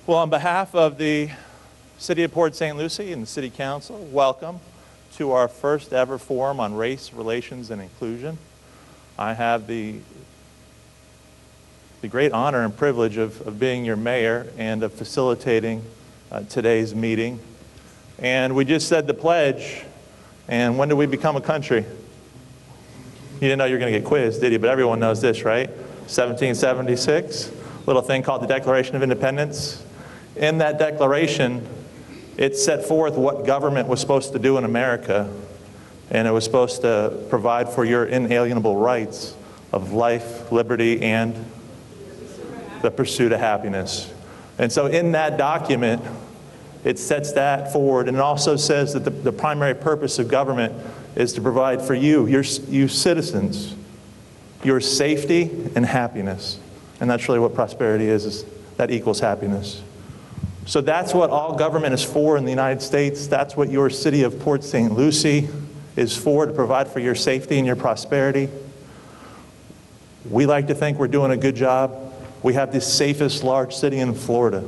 Well, on behalf of the City of Port St. Lucie and the City Council, welcome to our first ever forum on race, relations, and inclusion. I have the great honor and privilege of being your mayor and of facilitating today's meeting. And we just said the pledge, and when did we become a country? You didn't know you were going to get quizzed, did you? But everyone knows this, right? 1776, little thing called the Declaration of Independence. In that declaration, it set forth what government was supposed to do in America, and it was supposed to provide for your inalienable rights of life, liberty, and the pursuit of happiness. And so in that document, it sets that forward, and it also says that the primary purpose of government is to provide for you citizens, your safety and happiness. And that's really what prosperity is that equals happiness. So that's what all government is for in the United States. That's what your city of Port St. Lucie is for, to provide for your safety and your prosperity. We like to think we're doing a good job. We have the safest large city in Florida.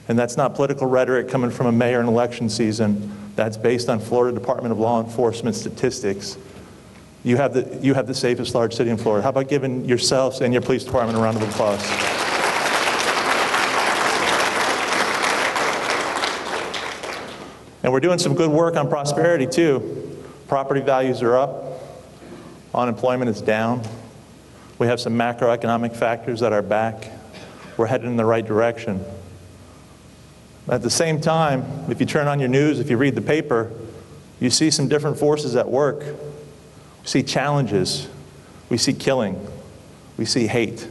And that's not political rhetoric coming from a mayor in election season. That's based on Florida Department of Law Enforcement statistics. You have the safest large city in Florida. How about giving yourselves and your police department a round of applause? And we're doing some good work on prosperity too. Property values are up. Unemployment is down. We have some macroeconomic factors that are back. We're headed in the right direction. At the same time, if you turn on your news, if you read the paper, you see some different forces at work. We see challenges. We see killing. We see hate.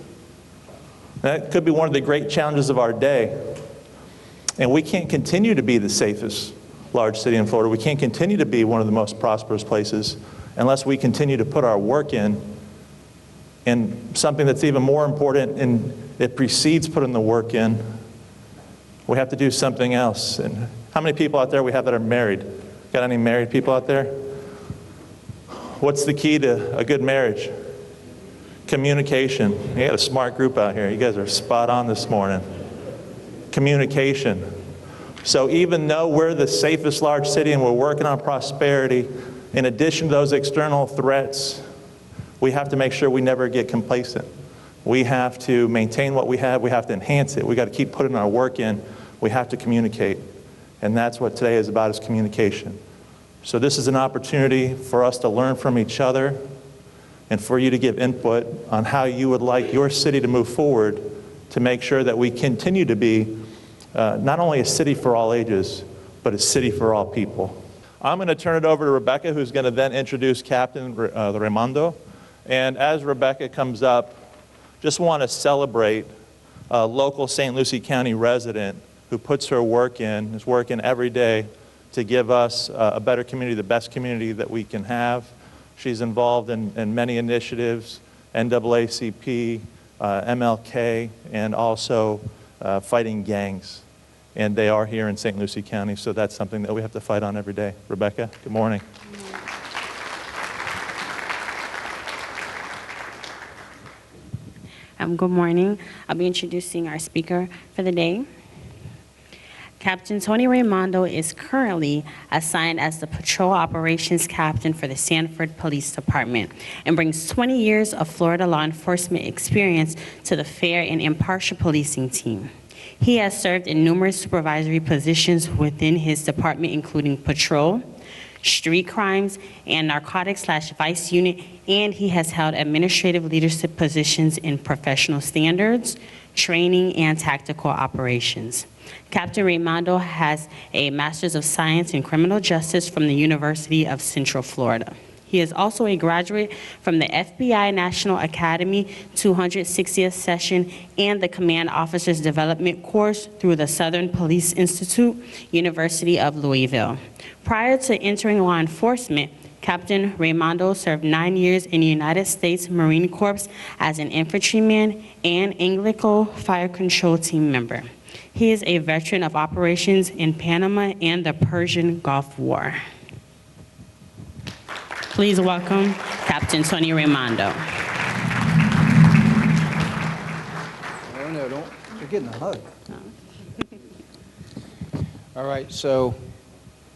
That could be one of the great challenges of our day. And we can't continue to be the safest large city in Florida. We can't continue to be one of the most prosperous places unless we continue to put our work in. And something that's even more important, and it precedes putting the work in, we have to do something else. And how many people out there we have that are married? Got any married people out there? What's the key to a good marriage? Communication. You got a smart group out here. You guys are spot on this morning. Communication. So even though we're the safest large city and we're working on prosperity, in addition to those external threats, we have to make sure we never get complacent. We have to maintain what we have. We have to enhance it. We got to keep putting our work in. We have to communicate. And that's what today is about, is communication. So this is an opportunity for us to learn from each other and for you to give input on how you would like your city to move forward to make sure that we continue to be not only a city for all ages, but a city for all people. I'm going to turn it over to Rebecca, who's going to then introduce Captain Raimondo. And as Rebecca comes up, just want to celebrate a local St. Lucie County resident who puts her work in, is working every day to give us a better community, the best community that we can have. She's involved in many initiatives, NAACP, MLK, and also fighting gangs. And they are here in St. Lucie County, so that's something that we have to fight on every day. Rebecca, good morning. Good morning. I'll be introducing our speaker for the day. Captain Tony Raimondo is currently assigned as the Patrol Operations Captain for the Sanford Police Department and brings 20 years of Florida law enforcement experience to the fair and impartial policing team. He has served in numerous supervisory positions within his department, including patrol, street crimes, and narcotics/vice unit, and he has held administrative leadership positions in professional standards, training, and tactical operations. Captain Raimondo has a Master's of Science in Criminal Justice from the University of Central Florida. He is also a graduate from the FBI National Academy 260th Session and the Command Officers Development Course through the Southern Police Institute, University of Louisville. Prior to entering law enforcement, Captain Raimondo served 9 years in the United States Marine Corps as an infantryman and Anglican Fire Control Team member. He is a veteran of operations in Panama and the Persian Gulf War. Please welcome Captain Tony Raimondo. Oh no, you're getting a hug. All right, so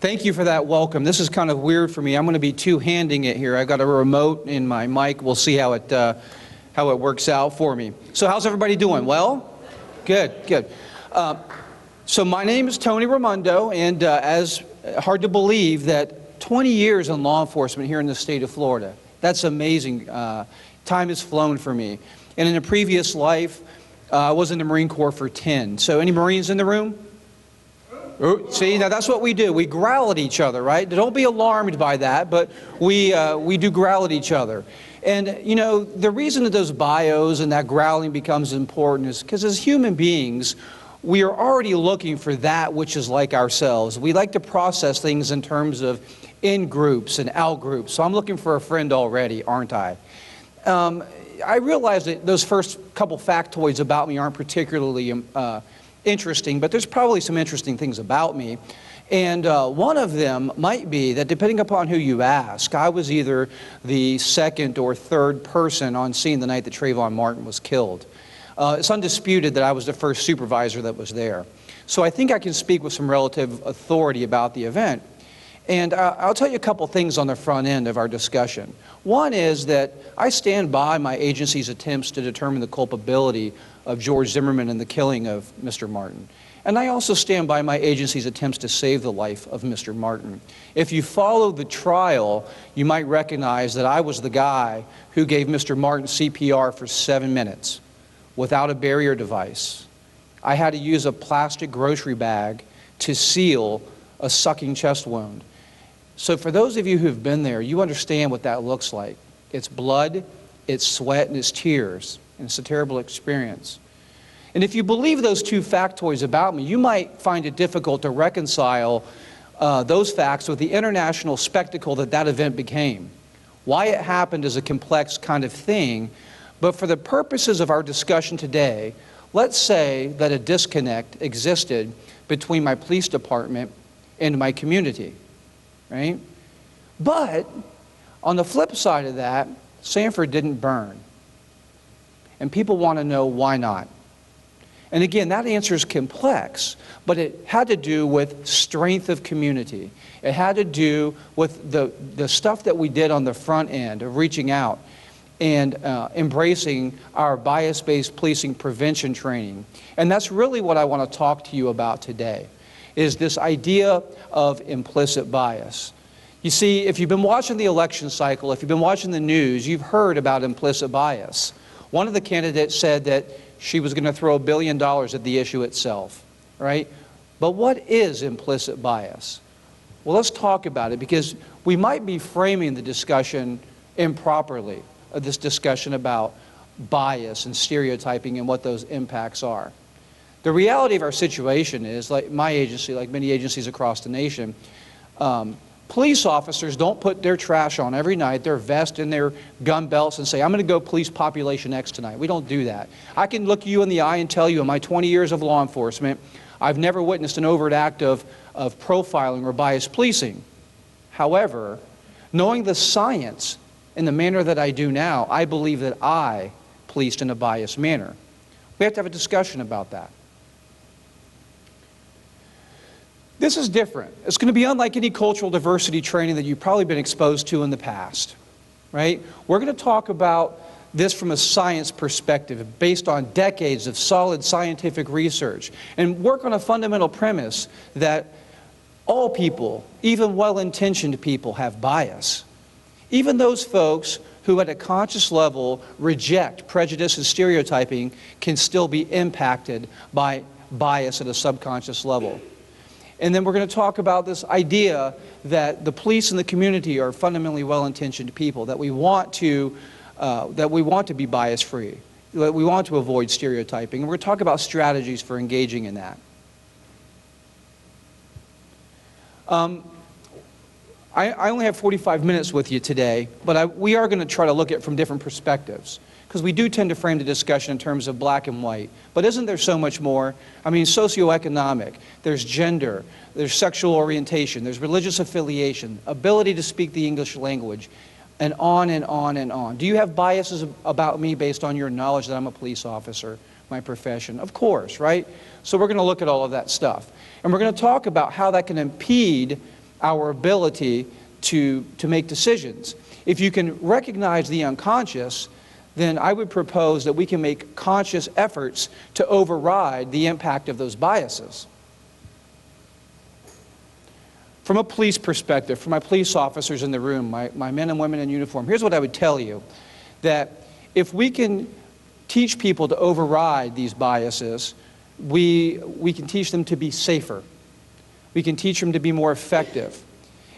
thank you for that welcome. This is kind of weird for me. I'm going to be two-handing it here. I've got a remote in my mic. We'll see how it works out for me. So how's everybody doing? Well? Good, good. So my name is Tony Raimondo, and hard to believe that 20 years in law enforcement here in the state of Florida. That's amazing. Time has flown for me. And in a previous life, I was in the Marine Corps for 10. So any Marines in the room? Ooh, see, now that's what we do. We growl at each other, right? Don't be alarmed by that, but we do growl at each other. And, you know, the reason that those bios and that growling becomes important is because as human beings, we are already looking for that which is like ourselves. We like to process things in terms of in groups and out groups. So I'm looking for a friend already, aren't I? I realize that those first couple factoids about me aren't particularly interesting, but there's probably some interesting things about me. And one of them might be that depending upon who you ask, I was either the second or third person on scene the night that Trayvon Martin was killed. It's undisputed that I was the first supervisor that was there. So I think I can speak with some relative authority about the event. And I'll tell you a couple things on the front end of our discussion. One is that I stand by my agency's attempts to determine the culpability of George Zimmerman in the killing of Mr. Martin. And I also stand by my agency's attempts to save the life of Mr. Martin. If you follow the trial, you might recognize that I was the guy who gave Mr. Martin CPR for 7 minutes without a barrier device. I had to use a plastic grocery bag to seal a sucking chest wound. So for those of you who've been there, you understand what that looks like. It's blood, it's sweat, and it's tears, and it's a terrible experience. And if you believe those two factoids about me, you might find it difficult to reconcile those facts with the international spectacle that that event became. Why it happened is a complex kind of thing, but for the purposes of our discussion today, let's say that a disconnect existed between my police department and my community, right? But on the flip side of that, Sanford didn't burn. And people want to know why not. And again, that answer is complex, but it had to do with strength of community. It had to do with the stuff that we did on the front end of reaching out and embracing our bias-based policing prevention training. And that's really what I want to talk to you about today, is this idea of implicit bias. You see, if you've been watching the election cycle, if you've been watching the news, you've heard about implicit bias. One of the candidates said that she was going to throw $1 billion at the issue itself, right? But what is implicit bias? Well, let's talk about it, because we might be framing the discussion improperly, this discussion about bias and stereotyping and what those impacts are. The reality of our situation is, like my agency, like many agencies across the nation, police officers don't put their trash on every night, their vest and their gun belts, and say, I'm going to go police population X tonight. We don't do that. I can look you in the eye and tell you in my 20 years of law enforcement, I've never witnessed an overt act of profiling or bias policing. However, knowing the science in the manner that I do now, I believe that I policed in a biased manner. We have to have a discussion about that. This is different. It's going to be unlike any cultural diversity training that you've probably been exposed to in the past, right? We're going to talk about this from a science perspective based on decades of solid scientific research and work on a fundamental premise that all people, even well-intentioned people, have bias. Even those folks who at a conscious level reject prejudice and stereotyping can still be impacted by bias at a subconscious level. And then we're going to talk about this idea that the police and the community are fundamentally well-intentioned people, that we want to be bias-free, that we want to avoid stereotyping. And we're going to talk about strategies for engaging in that. I only have 45 minutes with you today, but we are going to try to look at it from different perspectives, because we do tend to frame the discussion in terms of black and white. But isn't there so much more? I mean, socioeconomic, there's gender, there's sexual orientation, there's religious affiliation, ability to speak the English language, and on and on and on. Do you have biases about me based on your knowledge that I'm a police officer? my profession? Of course, right? So we're going to look at all of that stuff. And we're going to talk about how that can impede our ability to make decisions. If you can recognize the unconscious, then I would propose that we can make conscious efforts to override the impact of those biases. From a police perspective, for my police officers in the room, my men and women in uniform, here's what I would tell you, that if we can teach people to override these biases, we can teach them to be safer. We can teach them to be more effective.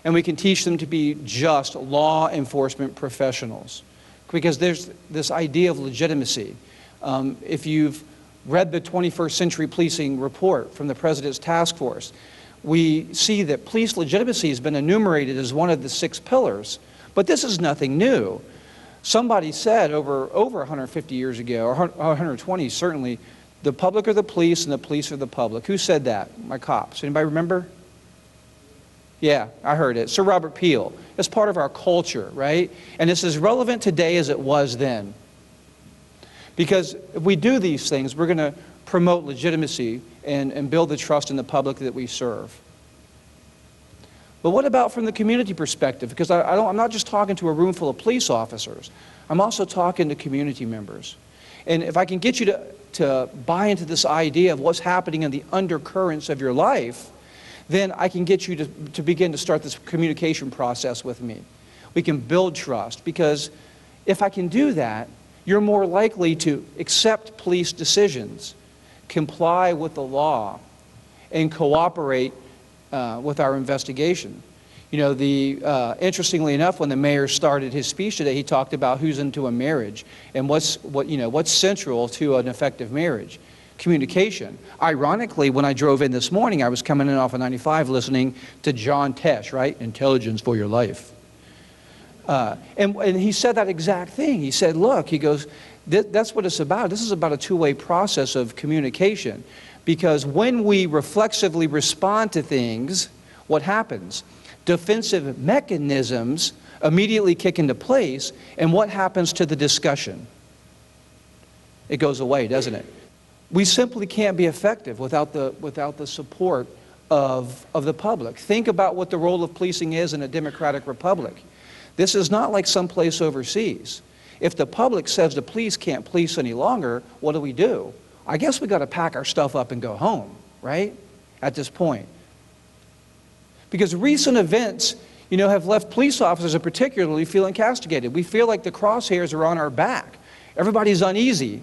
And we can teach them to be just law enforcement professionals. Because there's this idea of legitimacy. If you've read the 21st Century Policing Report from the President's Task Force, we see that police legitimacy has been enumerated as one of the 6 pillars. But this is nothing new. Somebody said over 150 years ago, or 120 certainly, the public are the police and the police are the public. Who said that? My cops. Anybody remember? Yeah, I heard it. Sir Robert Peel. It's part of our culture, right? And it's as relevant today as it was then. Because if we do these things, we're going to promote legitimacy and build the trust in the public that we serve. But what about from the community perspective? Because I'm not just talking to a room full of police officers. I'm also talking to community members. And if I can get you to buy into this idea of what's happening in the undercurrents of your life, then I can get you to begin to start this communication process with me. We can build trust, because if I can do that, you're more likely to accept police decisions, comply with the law, and cooperate with our investigation. You know, interestingly enough, when the mayor started his speech today, he talked about who's into a marriage and what's central to an effective marriage. Communication. Ironically, when I drove in this morning, I was coming in off of 95 listening to John Tesh, right? Intelligence for your life. And he said that exact thing. He said, look, he goes, that's what it's about. This is about a two-way process of communication. Because when we reflexively respond to things, what happens? Defensive mechanisms immediately kick into place, and what happens to the discussion? It goes away, doesn't it? We simply can't be effective without the support of the public. Think about what the role of policing is in a democratic republic. This is not like someplace overseas. If the public says the police can't police any longer, what do? I guess we got to pack our stuff up and go home, right? At this point. Because recent events, have left police officers particularly feeling castigated. We feel like the crosshairs are on our back. Everybody's uneasy.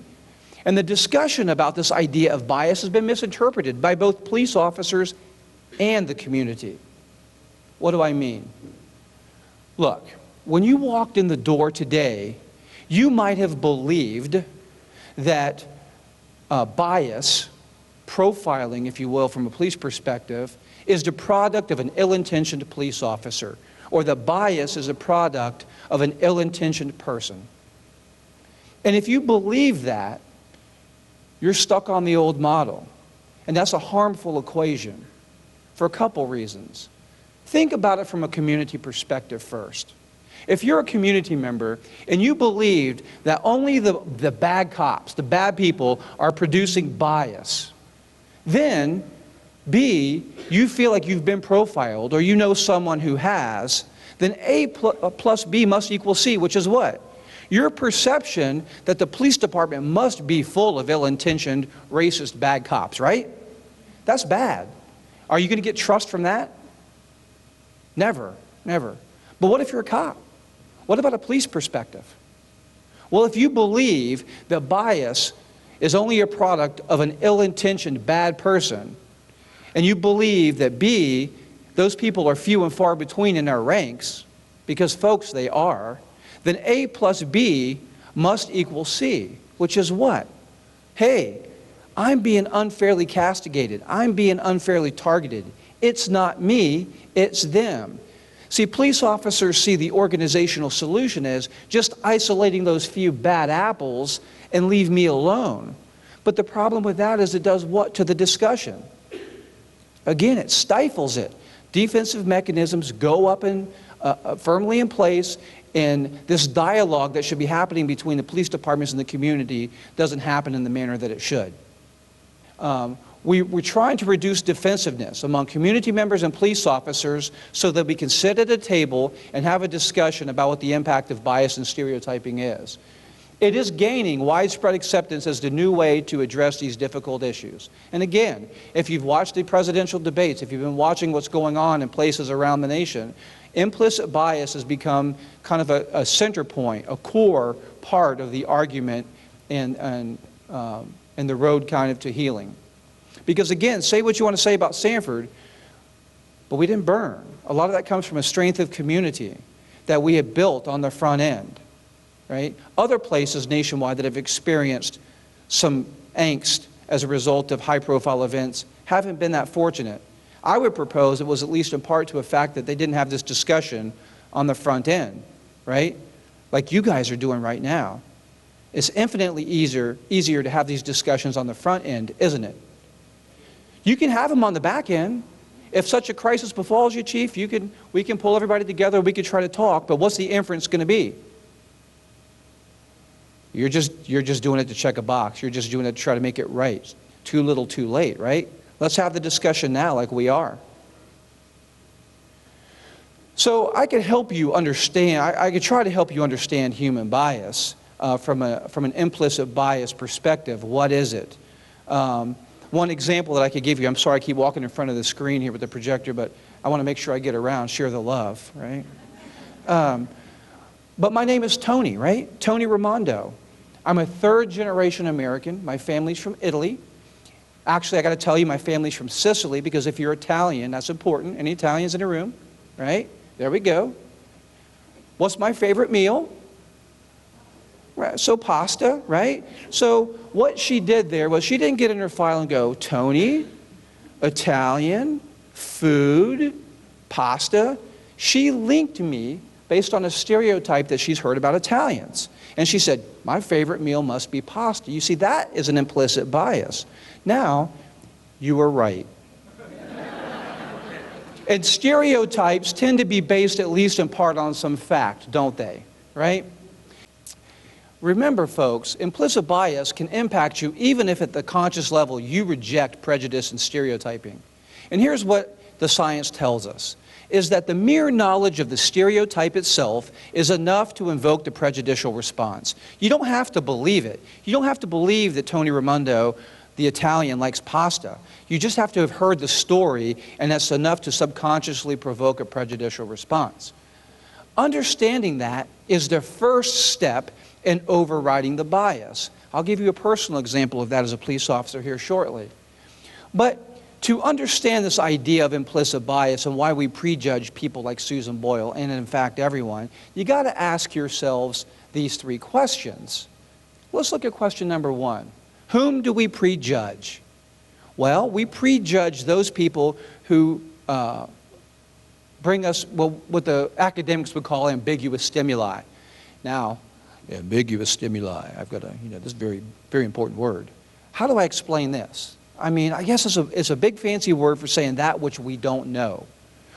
And the discussion about this idea of bias has been misinterpreted by both police officers and the community. What do I mean? Look, when you walked in the door today, you might have believed that bias, profiling, if you will, from a police perspective, is the product of an ill-intentioned police officer, or the bias is a product of an ill-intentioned person. And if you believe that, you're stuck on the old model. And that's a harmful equation for a couple reasons. Think about it from a community perspective first. If you're a community member and you believed that only the bad cops, the bad people, are producing bias, then B, you feel like you've been profiled or you know someone who has, then A plus B must equal C, which is what? Your perception that the police department must be full of ill-intentioned, racist, bad cops, right? That's bad. Are you going to get trust from that? Never, never. But what if you're a cop? What about a police perspective? Well, if you believe that bias is only a product of an ill-intentioned, bad person, and you believe that B, those people are few and far between in our ranks, because folks, they are, then A plus B must equal C, which is what? Hey, I'm being unfairly castigated. I'm being unfairly targeted. It's not me, it's them. See, police officers see the organizational solution as just isolating those few bad apples and leave me alone. But the problem with that is it does what to the discussion? Again, it stifles it. Defensive mechanisms go up firmly in place, And this dialogue that should be happening between the police departments and the community doesn't happen in the manner that it should. We're trying to reduce defensiveness among community members and police officers so that we can sit at a table and have a discussion about what the impact of bias and stereotyping is. It is gaining widespread acceptance as the new way to address these difficult issues. And again, if you've watched the presidential debates, if you've been watching what's going on in places around the nation, implicit bias has become kind of a center point, a core part of the argument and the road kind of to healing. Because again, say what you want to say about Sanford, but we didn't burn. A lot of that comes from a strength of community that we have built on the front end, right? Other places nationwide that have experienced some angst as a result of high-profile events haven't been that fortunate. I would propose it was at least in part to a fact that they didn't have this discussion on the front end, right? Like you guys are doing right now. It's infinitely easier to have these discussions on the front end, isn't it? You can have them on the back end. If such a crisis befalls you, Chief, we can pull everybody together, we could try to talk, but what's the inference going to be? You're just doing it to check a box. You're just doing it to try to make it right. Too little, too late, right? Let's have the discussion now like we are. So I could help you understand, I could try to help you understand human bias from an implicit bias perspective. What is it? One example that I could give you, I'm sorry I keep walking in front of the screen here with the projector, but I want to make sure I get around, share the love, right? But my name is Tony, right? Tony Raimondo. I'm a third-generation American. My family's from Italy. Actually, I got to tell you, my family's from Sicily, because if you're Italian, that's important. Any Italians in the room? Right? There we go. What's my favorite meal? Right, so pasta, right? So what she did there was she didn't get in her file and go, Tony, Italian, food, pasta. She linked me based on a stereotype that she's heard about Italians. And she said, my favorite meal must be pasta. You see, that is an implicit bias. Now, you were right. And stereotypes tend to be based at least in part on some fact, don't they? Right? Remember, folks, implicit bias can impact you even if at the conscious level you reject prejudice and stereotyping. And here's what the science tells us, is that the mere knowledge of the stereotype itself is enough to invoke the prejudicial response. You don't have to believe it. You don't have to believe that Tony Raimondo, the Italian, likes pasta. You just have to have heard the story, and that's enough to subconsciously provoke a prejudicial response. Understanding that is the first step in overriding the bias. I'll give you a personal example of that as a police officer here shortly. But to understand this idea of implicit bias and why we prejudge people like Susan Boyle, and in fact everyone, you got to ask yourselves these three questions. Let's look at question number one. Whom do we prejudge? Well, we prejudge those people who bring us, well, what the academics would call ambiguous stimuli. Now, ambiguous stimuli, I've got this very, very important word. How do I explain this? I mean, I guess it's a big fancy word for saying that which we don't know,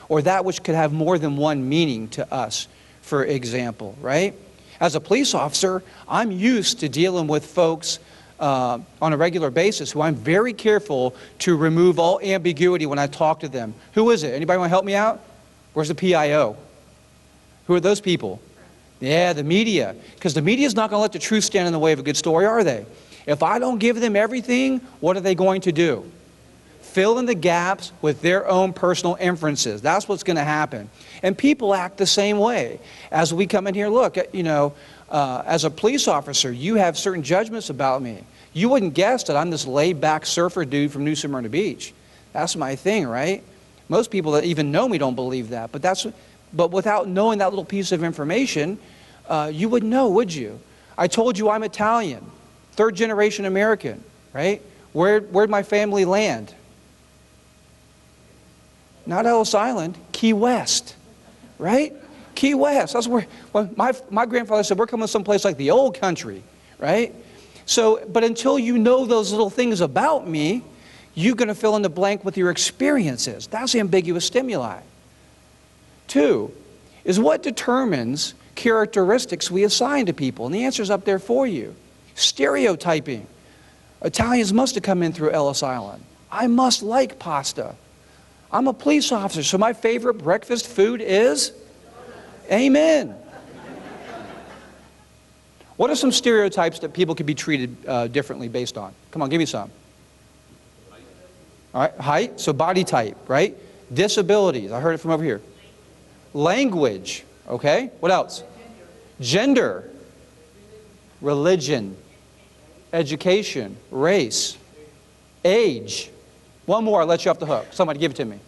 or that which could have more than one meaning to us, for example, right? As a police officer, I'm used to dealing with folks on a regular basis who I'm very careful to remove all ambiguity when I talk to them. Who is it? Anybody want to help me out? Where's the PIO? Who are those people? Yeah, the media. Because the media is not going to let the truth stand in the way of a good story, are they? If I don't give them everything, what are they going to do? Fill in the gaps with their own personal inferences. That's what's going to happen. And people act the same way. As we come in here, look, as a police officer, you have certain judgments about me. You wouldn't guess that I'm this laid-back surfer dude from New Smyrna Beach. That's my thing, right? Most people that even know me don't believe that. But without knowing that little piece of information, you wouldn't know, would you? I told you I'm Italian, third-generation American, right? Where'd my family land? Not Ellis Island, Key West, right? Key West. That's where my grandfather said, we're coming someplace like the old country, right? So, but until you know those little things about me, you're going to fill in the blank with your experiences. That's ambiguous stimuli. Two is what determines characteristics we assign to people? And the answer's up there for you. Stereotyping. Italians must have come in through Ellis Island. I must like pasta. I'm a police officer, so my favorite breakfast food is? Amen. What are some stereotypes that people could be treated differently based on? Come on, give me some. All right, height, so body type, right? Disabilities, I heard it from over here. Language, okay? What else? Gender. Religion. Education. Race. Age. One more, I'll let you off the hook. Somebody give it to me.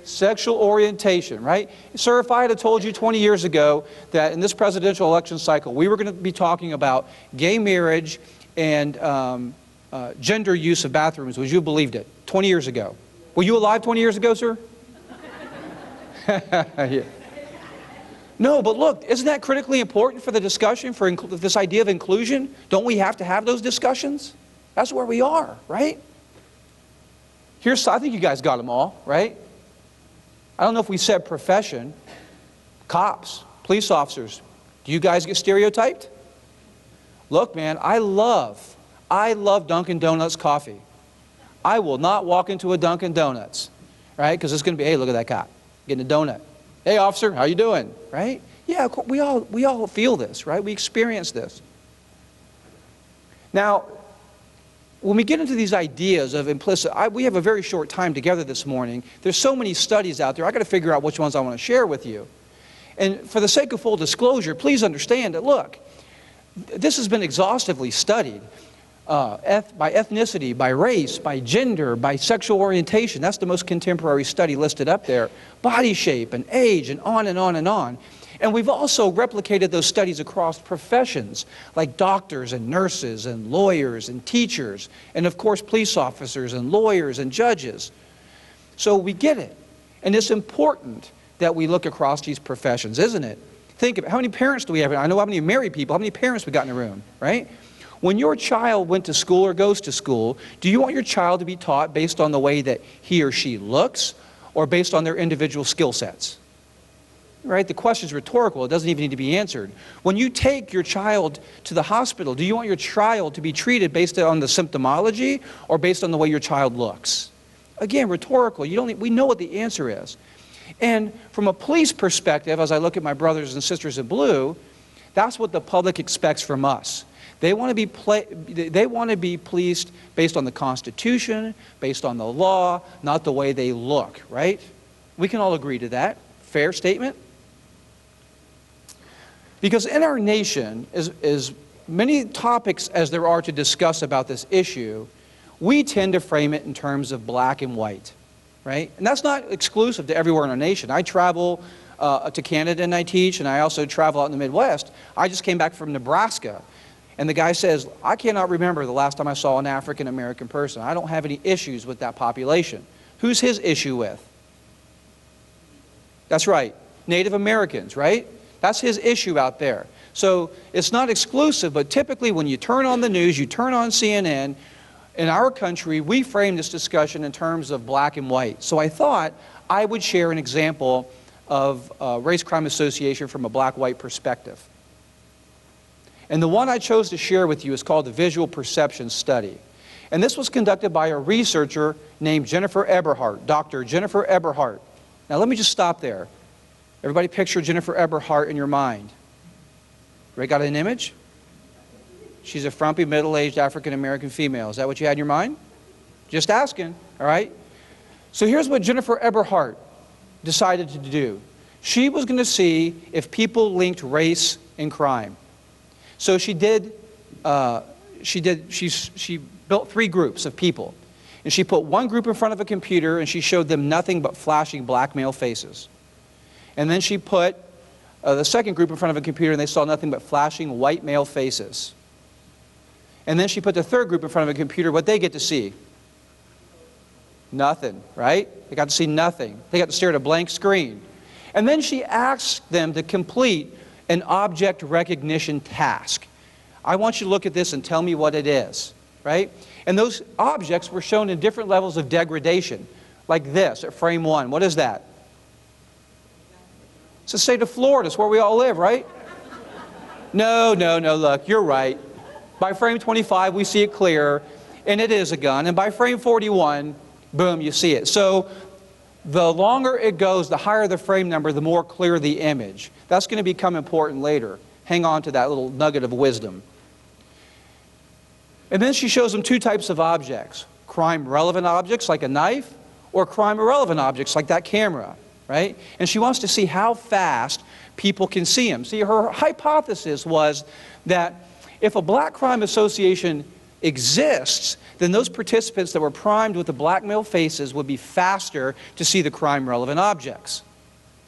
Sexual orientation, right? Sir, if I had told you 20 years ago that in this presidential election cycle we were going to be talking about gay marriage and gender use of bathrooms, would you have believed it? 20 years ago. Were you alive 20 years ago, sir? Yeah. No, but look, isn't that critically important for the discussion, for this idea of inclusion? Don't we have to have those discussions? That's where we are, right? I think you guys got them all, right? I don't know if we said profession. Cops, police officers, do you guys get stereotyped? Look, man, I love Dunkin' Donuts coffee. I will not walk into a Dunkin' Donuts, right? Because it's going to be, hey, look at that cop getting a donut. Hey, officer, how you doing? Right? Yeah, we all feel this, right? We experience this. Now, when we get into these ideas of implicit, we have a very short time together this morning. There's so many studies out there. I got to figure out which ones I want to share with you. And for the sake of full disclosure, please understand that, look, this has been exhaustively studied by ethnicity, by race, by gender, by sexual orientation. That's the most contemporary study listed up there. Body shape and age and on and on and on. And we've also replicated those studies across professions like doctors and nurses and lawyers and teachers and, of course, police officers and lawyers and judges. So we get it. And it's important that we look across these professions, isn't it? Think of it. How many parents do we have? I know how many married people, how many parents we got in the room, right? When your child went to school or goes to school, do you want your child to be taught based on the way that he or she looks or based on their individual skill sets? Right? The question is rhetorical. It doesn't even need to be answered. When you take your child to the hospital, do you want your child to be treated based on the symptomology or based on the way your child looks? Again, rhetorical. We know what the answer is. And from a police perspective, as I look at my brothers and sisters in blue, that's what the public expects from us. They want to be policed based on the Constitution, based on the law, not the way they look, right? We can all agree to that. Fair statement? Because in our nation, as many topics as there are to discuss about this issue, we tend to frame it in terms of black and white, right? And that's not exclusive to everywhere in our nation. I travel to Canada and I teach, and I also travel out in the Midwest. I just came back from Nebraska, and the guy says, I cannot remember the last time I saw an African-American person. I don't have any issues with that population. Who's his issue with? That's right, Native Americans, right? That's his issue out there. So it's not exclusive, but typically when you turn on the news, you turn on CNN, in our country, we frame this discussion in terms of black and white. So I thought I would share an example of race crime association from a black-white perspective. And the one I chose to share with you is called the Visual Perception Study. And this was conducted by a researcher named Jennifer Eberhardt, Dr. Jennifer Eberhardt. Now let me just stop there. Everybody picture Jennifer Eberhardt in your mind. Right, got an image? She's a frumpy, middle-aged African-American female. Is that what you had in your mind? Just asking, all right? So here's what Jennifer Eberhardt decided to do. She was going to see if people linked race and crime. So she built 3 groups of people. And she put one group in front of a computer and she showed them nothing but flashing black male faces. And then she put the second group in front of a computer and they saw nothing but flashing white male faces. And then she put the third group in front of a computer. What they get to see? Nothing, right? They got to see nothing. They got to stare at a blank screen. And then she asked them to complete an object recognition task. I want you to look at this and tell me what it is, right? And those objects were shown in different levels of degradation, like this at frame 1. What is that? It's the state of Florida. It's where we all live, right? No, look, you're right. By frame 25, we see it clear, and it is a gun. And by frame 41, boom, you see it. So the longer it goes, the higher the frame number, the more clear the image. That's going to become important later. Hang on to that little nugget of wisdom. And then she shows them two types of objects. Crime-relevant objects like a knife, or crime-irrelevant objects like that camera, right? And she wants to see how fast people can see them. See, her hypothesis was that if a black crime association exists, then those participants that were primed with the black male faces would be faster to see the crime-relevant objects,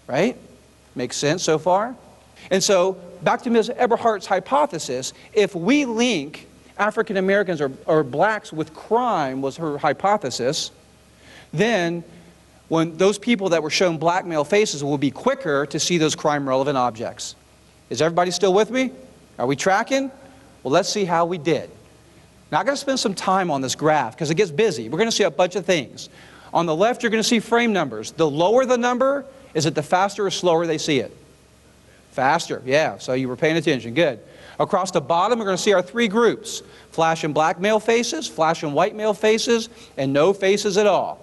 right? Makes sense so far? And so, back to Ms. Eberhardt's hypothesis, if we link African Americans or blacks with crime, was her hypothesis, then when those people that were shown black male faces will be quicker to see those crime-relevant objects. Is everybody still with me? Are we tracking? Well, let's see how we did. Now, I'm going to spend some time on this graph because it gets busy. We're going to see a bunch of things. On the left, you're going to see frame numbers. The lower the number, is it the faster or slower they see it? Faster, yeah, so you were paying attention, good. Across the bottom, we're going to see our three groups. Flash and black male faces, flash and white male faces, and no faces at all.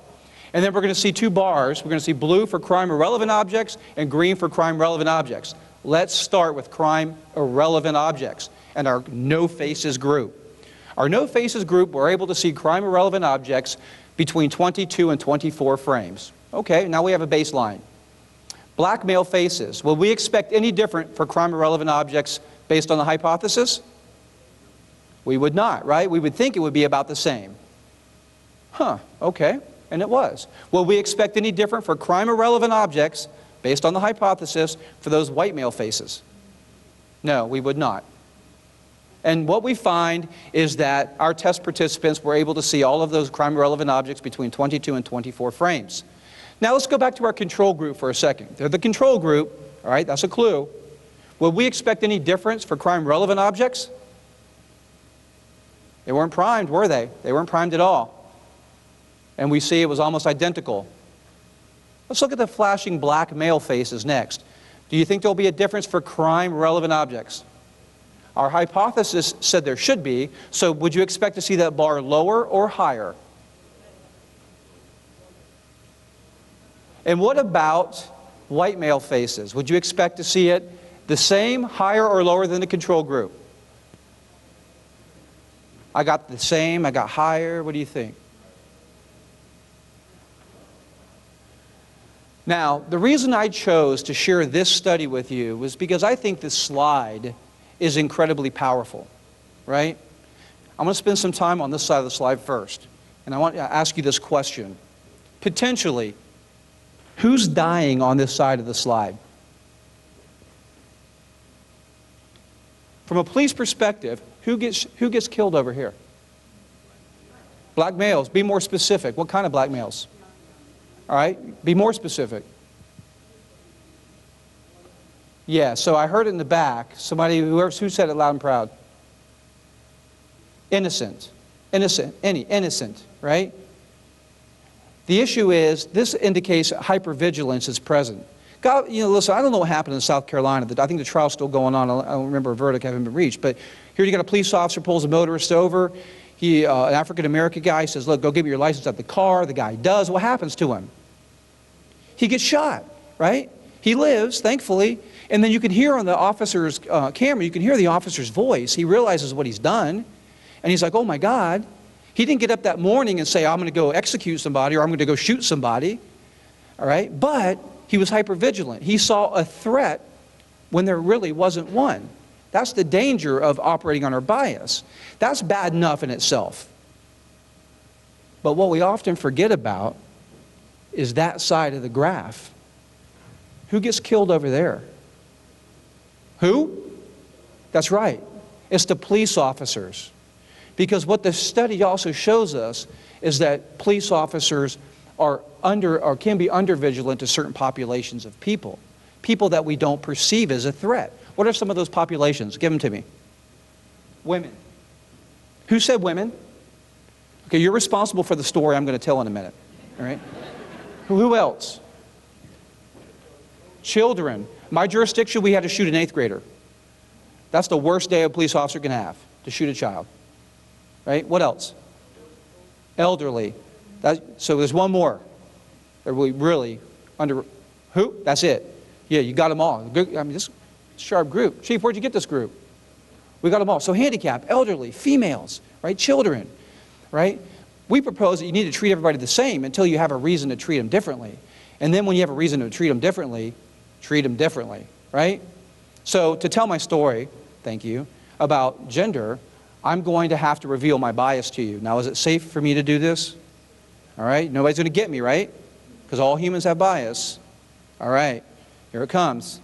And then we're going to see two bars. We're going to see blue for crime-irrelevant objects and green for crime-relevant objects. Let's start with crime-irrelevant objects and our no faces group. Our no faces group, we're able to see crime-irrelevant objects between 22 and 24 frames. Okay, now we have a baseline. Black male faces. Will we expect any different for crime-irrelevant objects based on the hypothesis? We would not, right? We would think it would be about the same. Huh, okay, and it was. Will we expect any different for crime-irrelevant objects based on the hypothesis for those white male faces? No, we would not. And what we find is that our test participants were able to see all of those crime-relevant objects between 22 and 24 frames. Now let's go back to our control group for a second. They're the control group, all right, that's a clue. Would we expect any difference for crime-relevant objects? They weren't primed, were they? They weren't primed at all. And we see it was almost identical. Let's look at the flashing black male faces next. Do you think there'll be a difference for crime-relevant objects? Our hypothesis said there should be, so would you expect to see that bar lower or higher? And what about white male faces? Would you expect to see it the same, higher, or lower than the control group? I got the same, I got higher. What do you think? Now, the reason I chose to share this study with you was because I think this slide is incredibly powerful, right? I'm going to spend some time on this side of the slide first. And I want to ask you this question. Potentially, who's dying on this side of the slide? From a police perspective, who gets killed over here? Black males. Be more specific. What kind of black males? All right, be more specific. Yeah, so I heard it in the back. Somebody, who said it loud and proud? Innocent. Innocent, right? The issue is, this indicates hypervigilance is present. God, listen, I don't know what happened in South Carolina. I think the trial's still going on. I don't remember a verdict having been reached. But here you got a police officer pulls a motorist over. An African-American guy says, look, go give me your license at the car. The guy does. What happens to him? He gets shot, right? He lives, thankfully. And then you can hear on the officer's camera, you can hear the officer's voice. He realizes what he's done. And he's like, oh my God. He didn't get up that morning and say, I'm going to go execute somebody or I'm going to go shoot somebody. All right? But he was hypervigilant. He saw a threat when there really wasn't one. That's the danger of operating on our bias. That's bad enough in itself. But what we often forget about is that side of the graph. Who gets killed over there? Who? That's right. It's the police officers. Because what the study also shows us is that police officers are can be under-vigilant to certain populations of people. People that we don't perceive as a threat. What are some of those populations? Give them to me. Women. Who said women? Okay, you're responsible for the story I'm going to tell in a minute. All right? Who else? Children. My jurisdiction, we had to shoot an 8th grader. That's the worst day a police officer can have, to shoot a child. Right? What else? Elderly. So there's one more. Are we really under... Who? That's it. Yeah, you got them all. I mean, this sharp group. Chief, where'd you get this group? We got them all. So handicap, elderly, females, right? Children, right? We propose that you need to treat everybody the same until you have a reason to treat them differently. And then when you have a reason to treat them differently, right? So to tell my story, thank you, about gender, I'm going to have to reveal my bias to you. Now, is it safe for me to do this? All right? Nobody's going to get me, right? Because all humans have bias. All right. Here it comes.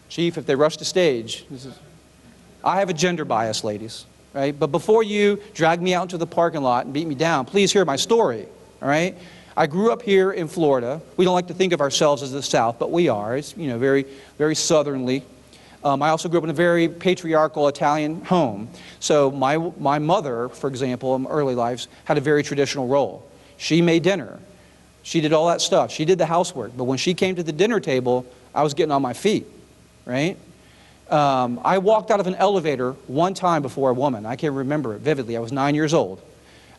Chief, if they rush the stage, I have a gender bias, ladies. Right? But before you drag me out into the parking lot and beat me down, please hear my story. All right? I grew up here in Florida. We don't like to think of ourselves as the South, but we are. It's, you know, very, very southernly. I also grew up in a very patriarchal Italian home. So my mother, for example, in early lives, had a very traditional role. She made dinner. She did all that stuff. She did the housework. But when she came to the dinner table, I was getting on my feet, right? I walked out of an elevator one time before a woman. I can remember it vividly. I was 9 years old.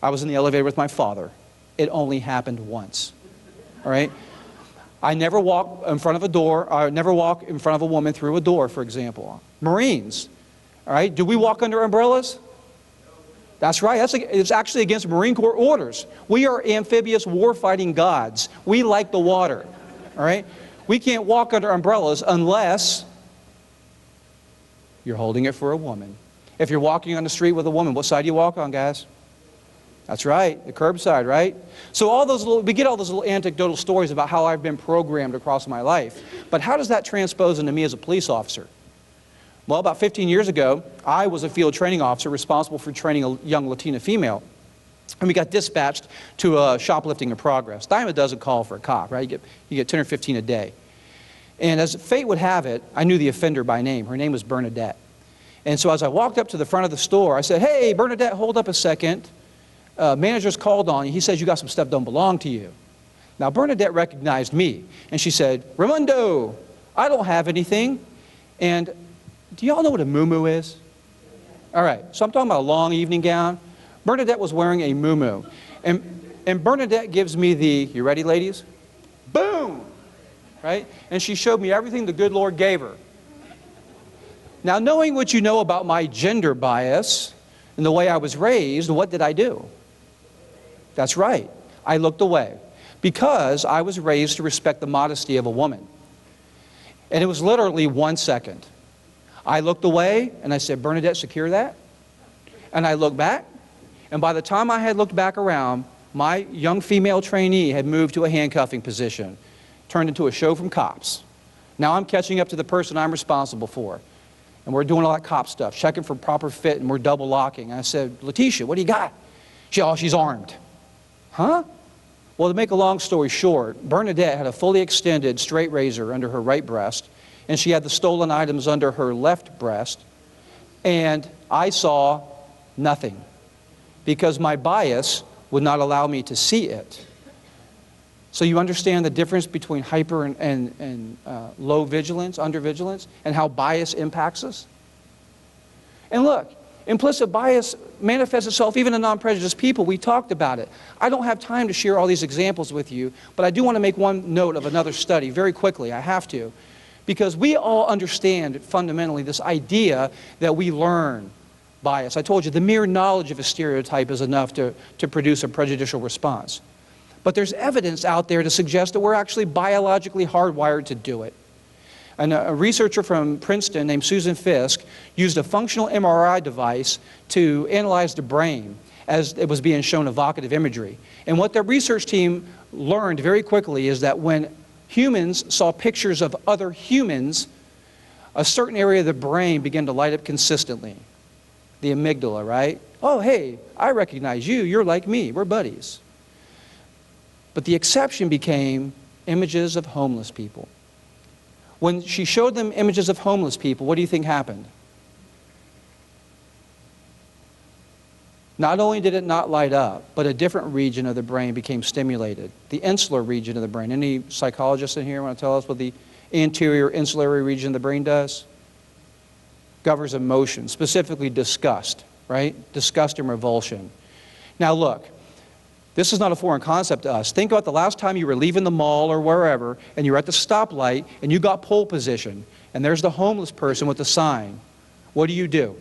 I was in the elevator with my father. It only happened once, all right? I never walk in front of a door. I never walk in front of a woman through a door, for example. Marines, all right? Do we walk under umbrellas? That's right. It's actually against Marine Corps orders. We are amphibious war-fighting gods. We like the water, all right? We can't walk under umbrellas unless you're holding it for a woman. If you're walking on the street with a woman, what side do you walk on, guys? That's right, the curbside, right? So we get all those little anecdotal stories about how I've been programmed across my life. But how does that transpose into me as a police officer? Well, about 15 years ago, I was a field training officer responsible for training a young Latina female. And we got dispatched to a shoplifting in progress. Dime a dozen call for a cop, right? You get 10 or 15 a day. And as fate would have it, I knew the offender by name. Her name was Bernadette. And so as I walked up to the front of the store, I said, "Hey, Bernadette, hold up a second. Manager's called on you. He says you got some stuff don't belong to you." Now, Bernadette recognized me, and she said, "Raimondo, I don't have anything." And do y'all know what a muumuu is? All right, so I'm talking about a long evening gown. Bernadette was wearing a muumuu. And Bernadette gives me the, you ready, ladies? Boom! Right? And she showed me everything the good Lord gave her. Now, knowing what you know about my gender bias and the way I was raised, what did I do? That's right. I looked away because I was raised to respect the modesty of a woman. And it was literally 1 second. I looked away and I said, "Bernadette, secure that." And I looked back, and by the time I had looked back around, my young female trainee had moved to a handcuffing position, turned into a show from Cops. Now I'm catching up to the person I'm responsible for. And we're doing all that cop stuff, checking for proper fit, and we're double locking. And I said, "Letitia, what do you got?" She's armed. Huh? Well, to make a long story short, Bernadette had a fully extended straight razor under her right breast, and she had the stolen items under her left breast, and I saw nothing because my bias would not allow me to see it. So you understand the difference between hyper and low vigilance, under vigilance, and how bias impacts us? And look, implicit bias manifests itself even in non-prejudiced people. We talked about it. I don't have time to share all these examples with you, but I do want to make one note of another study very quickly. I have to. Because we all understand fundamentally this idea that we learn bias. I told you the mere knowledge of a stereotype is enough to produce a prejudicial response. But there's evidence out there to suggest that we're actually biologically hardwired to do it. And a researcher from Princeton named Susan Fisk used a functional MRI device to analyze the brain as it was being shown evocative imagery. And what their research team learned very quickly is that when humans saw pictures of other humans, a certain area of the brain began to light up consistently. The amygdala, right? "Oh, hey, I recognize you. You're like me. We're buddies." But the exception became images of homeless people. When she showed them images of homeless people, what do you think happened? Not only did it not light up, but a different region of the brain became stimulated. The insular region of the brain. Any psychologists in here want to tell us what the anterior insular region of the brain does? Governs emotion, specifically disgust, right? Disgust and revulsion. Now look, this is not a foreign concept to us. Think about the last time you were leaving the mall or wherever, and you're at the stoplight, and you got pole position, and there's the homeless person with the sign. What do?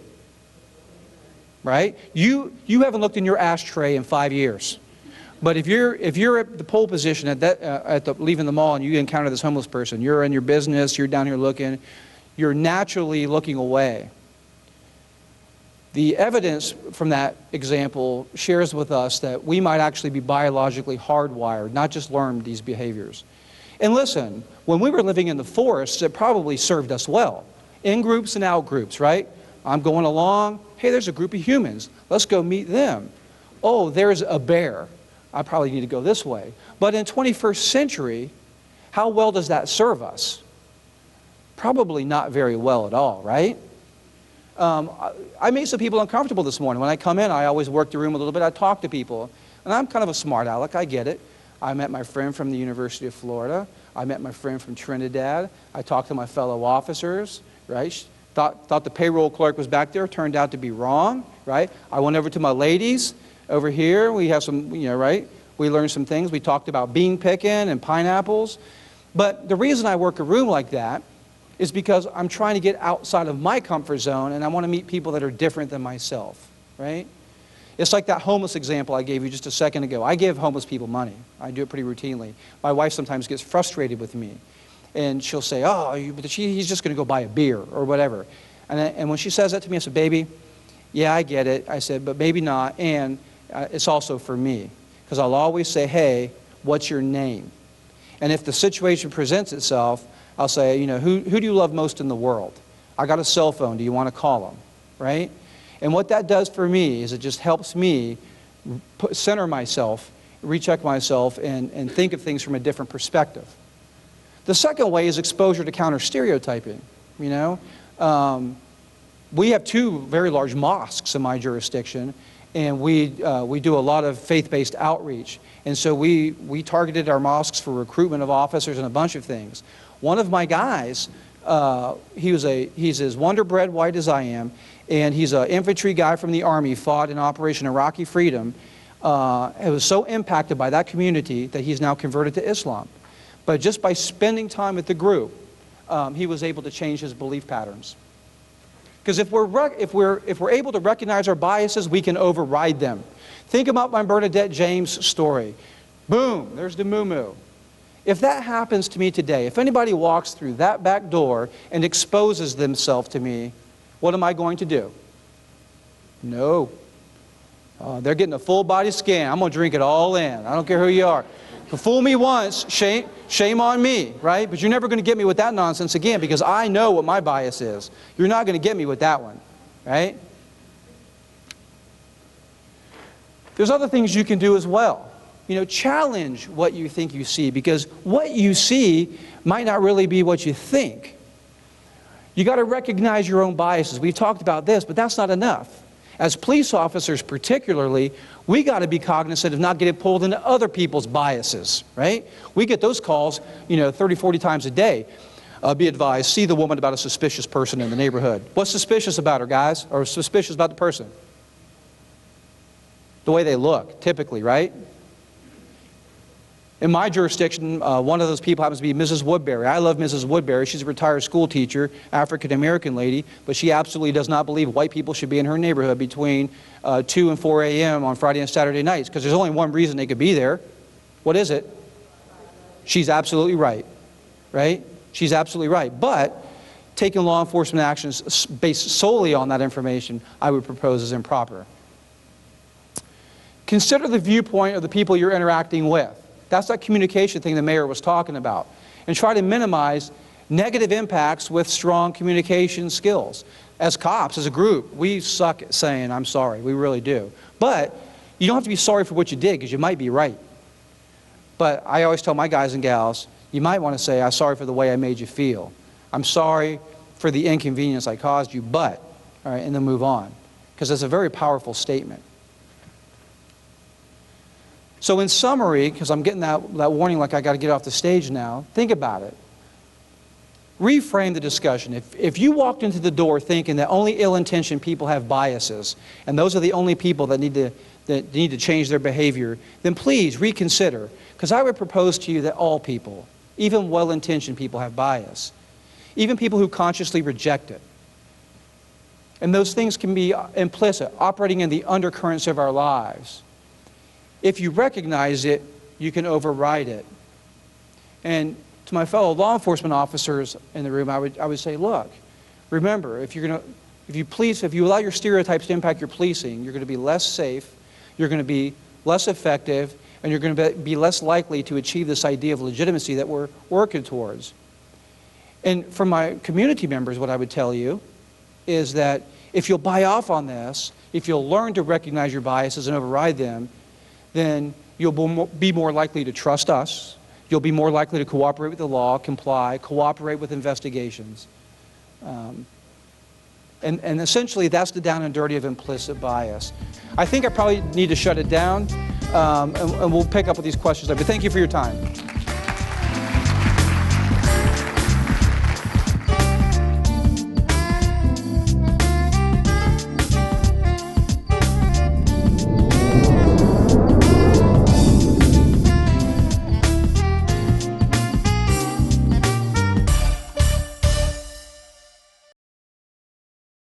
Right? You haven't looked in your ashtray in 5 years. But if you're at the pole position leaving the mall and you encounter this homeless person, you're in your business, you're down here looking, you're naturally looking away. The evidence from that example shares with us that we might actually be biologically hardwired, not just learn these behaviors. And listen, when we were living in the forests, it probably served us well. In groups and out groups, right? I'm going along, hey, there's a group of humans. Let's go meet them. Oh, there's a bear. I probably need to go this way. But in 21st century, how well does that serve us? Probably not very well at all, right? I made some people uncomfortable this morning. When I come in, I always work the room a little bit. I talk to people. And I'm kind of a smart aleck, I get it. I met my friend from the University of Florida. I met my friend from Trinidad. I talked to my fellow officers, right? Thought the payroll clerk was back there, turned out to be wrong, right? I went over to my ladies over here. We have some, right? We learned some things. We talked about bean picking and pineapples. But the reason I work a room like that is because I'm trying to get outside of my comfort zone, and I want to meet people that are different than myself, right? It's like that homeless example I gave you just a second ago. I give homeless people money. I do it pretty routinely. My wife sometimes gets frustrated with me. And she'll say, oh, he's just going to go buy a beer or whatever. And when she says that to me, I said, baby, yeah, I get it. I said, but maybe not. And it's also for me. Because I'll always say, hey, what's your name? And if the situation presents itself, I'll say, who do you love most in the world? I got a cell phone. Do you want to call them? Right? And what that does for me is it just helps me center myself, recheck myself, and think of things from a different perspective. The second way is exposure to counter-stereotyping. We have 2 very large mosques in my jurisdiction, and we do a lot of faith-based outreach. And so we targeted our mosques for recruitment of officers and a bunch of things. One of my guys, he's as wonder-bred white as I am, and he's an infantry guy from the Army, fought in Operation Iraqi Freedom. He was so impacted by that community that he's now converted to Islam. But just by spending time with the group, he was able to change his belief patterns. Because if we're able to recognize our biases, we can override them. Think about my Bernadette James story. Boom, there's the moo-moo. If that happens to me today, if anybody walks through that back door and exposes themselves to me, what am I going to do? No. They're getting a full body scan. I'm going to drink it all in. I don't care who you are. Fool me once, shame on me, right? But you're never going to get me with that nonsense again because I know what my bias is. You're not going to get me with that one, right? There's other things you can do as well. Challenge what you think you see because what you see might not really be what you think. You got to recognize your own biases. We've talked about this, but that's not enough. As police officers particularly, we got to be cognizant of not getting pulled into other people's biases, right? We get those calls, 30, 40 times a day. Be advised, see the woman about a suspicious person in the neighborhood. What's suspicious about her, guys? Or suspicious about the person? The way they look, typically, right? In my jurisdiction, one of those people happens to be Mrs. Woodbury. I love Mrs. Woodbury. She's a retired school teacher, African-American lady, but she absolutely does not believe white people should be in her neighborhood between 2 and 4 a.m. on Friday and Saturday nights, because there's only one reason they could be there. What is it? She's absolutely right, right? She's absolutely right. But taking law enforcement actions based solely on that information, I would propose is improper. Consider the viewpoint of the people you're interacting with. That's that communication thing the mayor was talking about. And try to minimize negative impacts with strong communication skills. As cops, as a group, we suck at saying, I'm sorry. We really do. But you don't have to be sorry for what you did because you might be right. But I always tell my guys and gals, you might want to say, I'm sorry for the way I made you feel. I'm sorry for the inconvenience I caused you, but, all right, and then move on. Because it's a very powerful statement. So in summary, because I'm getting that warning like I got to get off the stage now, think about it. Reframe the discussion. If you walked into the door thinking that only ill-intentioned people have biases, and those are the only people that need to change their behavior, then please reconsider. Because I would propose to you that all people, even well-intentioned people, have bias. Even people who consciously reject it. And those things can be implicit, operating in the undercurrents of our lives. If you recognize it, you can override it. And to my fellow law enforcement officers in the room, I would say, look, remember, if you allow your stereotypes to impact your policing, you're going to be less safe, you're going to be less effective, and you're going to be less likely to achieve this idea of legitimacy that we're working towards. And for my community members, what I would tell you is that if you'll buy off on this, if you'll learn to recognize your biases and override them, then you'll be more likely to trust us. You'll be more likely to cooperate with the law, comply, cooperate with investigations. And essentially, that's the down and dirty of implicit bias. I think I probably need to shut it down, and we'll pick up with these questions. But thank you for your time.